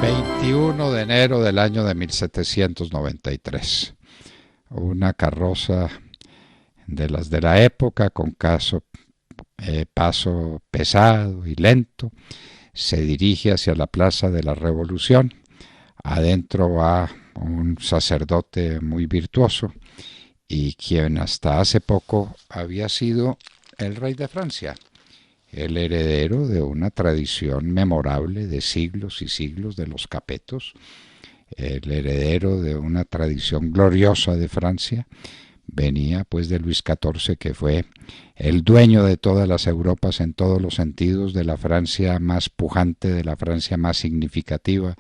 21 de enero del año de 1793. Una carroza de las de la época con paso pesado y lento se dirige hacia la Plaza de la Revolución. Adentro va un sacerdote muy virtuoso y quien hasta hace poco había sido el rey de Francia, el heredero de una tradición memorable de siglos y siglos de los Capetos, el heredero de una tradición gloriosa de Francia. Venía pues de Luis XIV, que fue el dueño de todas las Europas en todos los sentidos, de la Francia más pujante, de la Francia más significativa,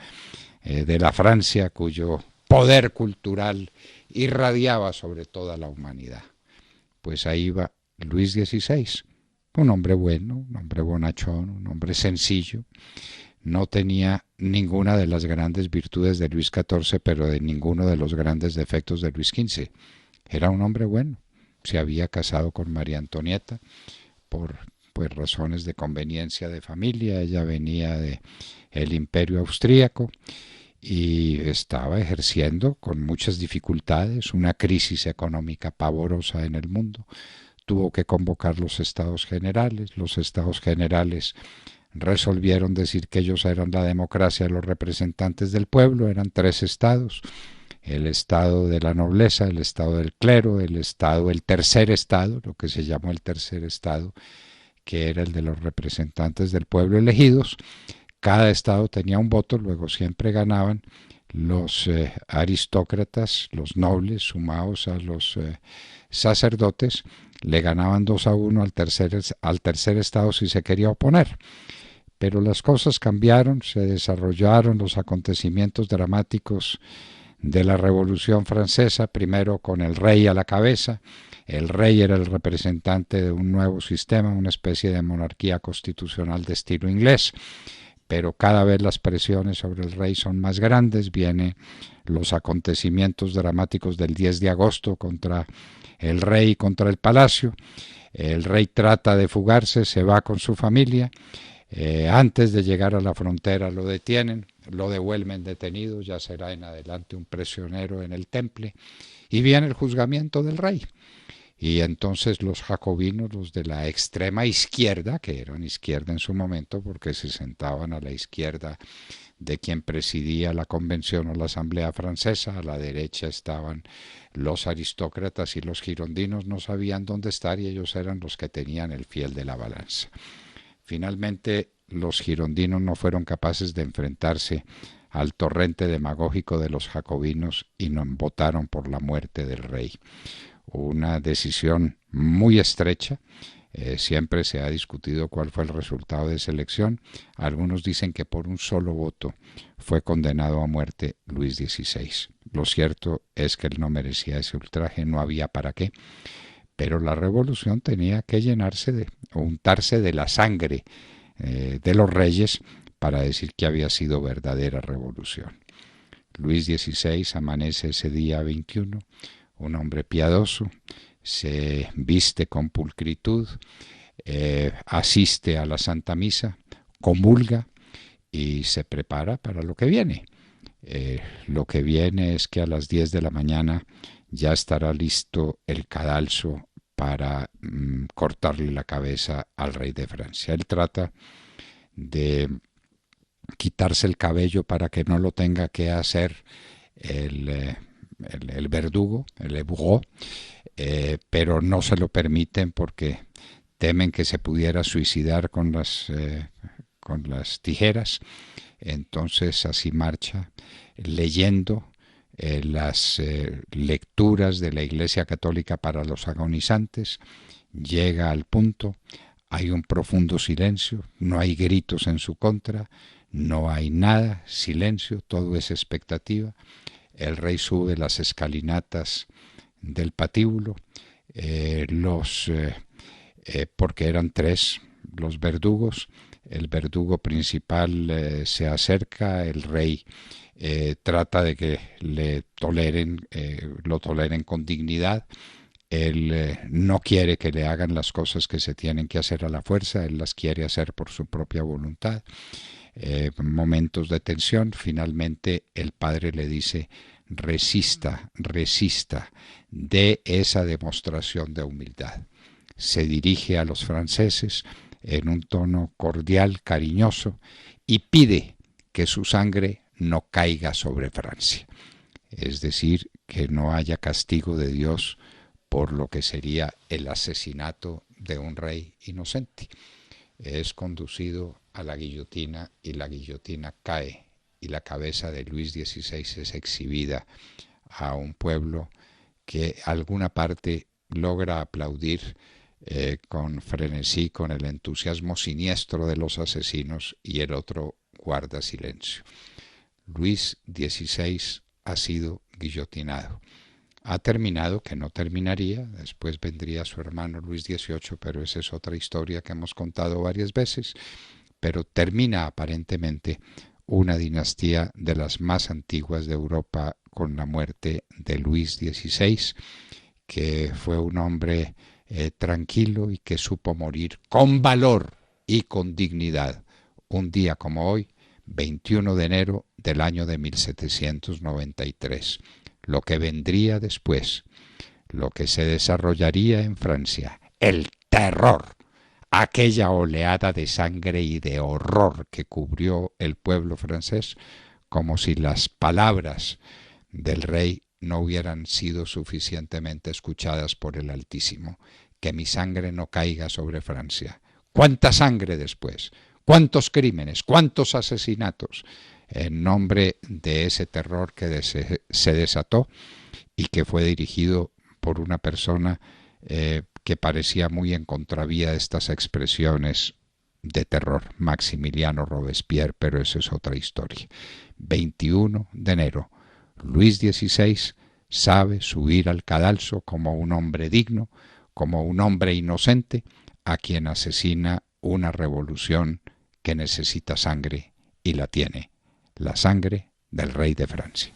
de la Francia cuyo poder cultural irradiaba sobre toda la humanidad. Pues ahí va Luis XVI, un hombre bueno, un hombre bonachón, un hombre sencillo. No tenía ninguna de las grandes virtudes de Luis XIV, pero de ninguno de los grandes defectos de Luis XV. Era un hombre bueno. Se había casado con María Antonieta por pues razones de conveniencia de familia. Ella venía de el Imperio Austríaco y estaba ejerciendo con muchas dificultades una crisis económica pavorosa en el mundo. Tuvo que convocar los estados generales. Los estados generales resolvieron decir que ellos eran la democracia, los representantes del pueblo. Eran tres estados: el estado de la nobleza, el estado del clero, el tercer estado, lo que se llamó el tercer estado, que era el de los representantes del pueblo elegidos. Cada estado tenía un voto, luego siempre ganaban los aristócratas, los nobles, sumados a los sacerdotes, le ganaban 2-1 al tercer estado si se quería oponer. Pero las cosas cambiaron, se desarrollaron los acontecimientos dramáticos de la Revolución Francesa, primero con el rey a la cabeza. El rey era el representante de un nuevo sistema, una especie de monarquía constitucional de estilo inglés, pero cada vez las presiones sobre el rey son más grandes. Vienen los acontecimientos dramáticos del 10 de agosto contra el rey y contra el palacio. El rey trata de fugarse, se va con su familia. Antes de llegar a la frontera lo detienen, lo devuelven detenido, ya será en adelante un prisionero en el Temple, y viene el juzgamiento del rey. Y entonces los jacobinos, los de la extrema izquierda, que eran izquierda en su momento porque se sentaban a la izquierda de quien presidía la convención o la asamblea francesa, a la derecha estaban los aristócratas y los girondinos, no sabían dónde estar y ellos eran los que tenían el fiel de la balanza. Finalmente los girondinos no fueron capaces de enfrentarse al torrente demagógico de los jacobinos y no votaron por la muerte del rey. Una decisión muy estrecha. Siempre se ha discutido cuál fue el resultado de esa elección. Algunos dicen que por un solo voto fue condenado a muerte Luis XVI. Lo cierto es que él no merecía ese ultraje, no había para qué. Pero la revolución tenía que untarse de la sangre de los reyes para decir que había sido verdadera revolución. Luis XVI amanece ese día 21, un hombre piadoso, se viste con pulcritud, asiste a la Santa Misa, comulga y se prepara para lo que viene. Lo que viene es que a las 10 de la mañana ya estará listo el cadalso para cortarle la cabeza al rey de Francia. Él trata de quitarse el cabello para que no lo tenga que hacer el verdugo, el ébourgeois, pero no se lo permiten porque temen que se pudiera suicidar con las tijeras. Entonces así marcha, leyendo las lecturas de la Iglesia Católica para los agonizantes. Llega al punto, hay un profundo silencio, no hay gritos en su contra, no hay nada, silencio, todo es expectativa. El rey sube las escalinatas del patíbulo, porque eran tres los verdugos. El verdugo principal se acerca, el rey trata de que lo toleren con dignidad. Él no quiere que le hagan las cosas que se tienen que hacer a la fuerza, él las quiere hacer por su propia voluntad. momentos de tensión, finalmente el padre le dice: resista, resista, dé esa demostración de humildad. Se dirige a los franceses en un tono cordial, cariñoso, y pide que su sangre no caiga sobre Francia. Es decir, que no haya castigo de Dios por lo que sería el asesinato de un rey inocente. Es conducido a la guillotina y la guillotina cae y la cabeza de Luis XVI es exhibida a un pueblo que alguna parte logra aplaudir con frenesí, con el entusiasmo siniestro de los asesinos, y el otro guarda silencio. Luis XVI ha sido guillotinado. Ha terminado, que no terminaría, después vendría su hermano Luis XVIII, pero esa es otra historia que hemos contado varias veces, pero termina aparentemente una dinastía de las más antiguas de Europa con la muerte de Luis XVI, que fue un hombre tranquilo y que supo morir con valor y con dignidad, un día como hoy, 21 de enero del año de 1793. Lo que vendría después, lo que se desarrollaría en Francia, el terror, aquella oleada de sangre y de horror que cubrió el pueblo francés, como si las palabras del rey no hubieran sido suficientemente escuchadas por el Altísimo. Que mi sangre no caiga sobre Francia. ¿Cuánta sangre después? ¿Cuántos crímenes? ¿Cuántos asesinatos? En nombre de ese terror que se desató y que fue dirigido por una persona que parecía muy en contravía de estas expresiones de terror, Maximiliano Robespierre, pero esa es otra historia. 21 de enero, Luis XVI sabe subir al cadalso como un hombre digno, como un hombre inocente, a quien asesina una revolución que necesita sangre y la tiene, la sangre del rey de Francia.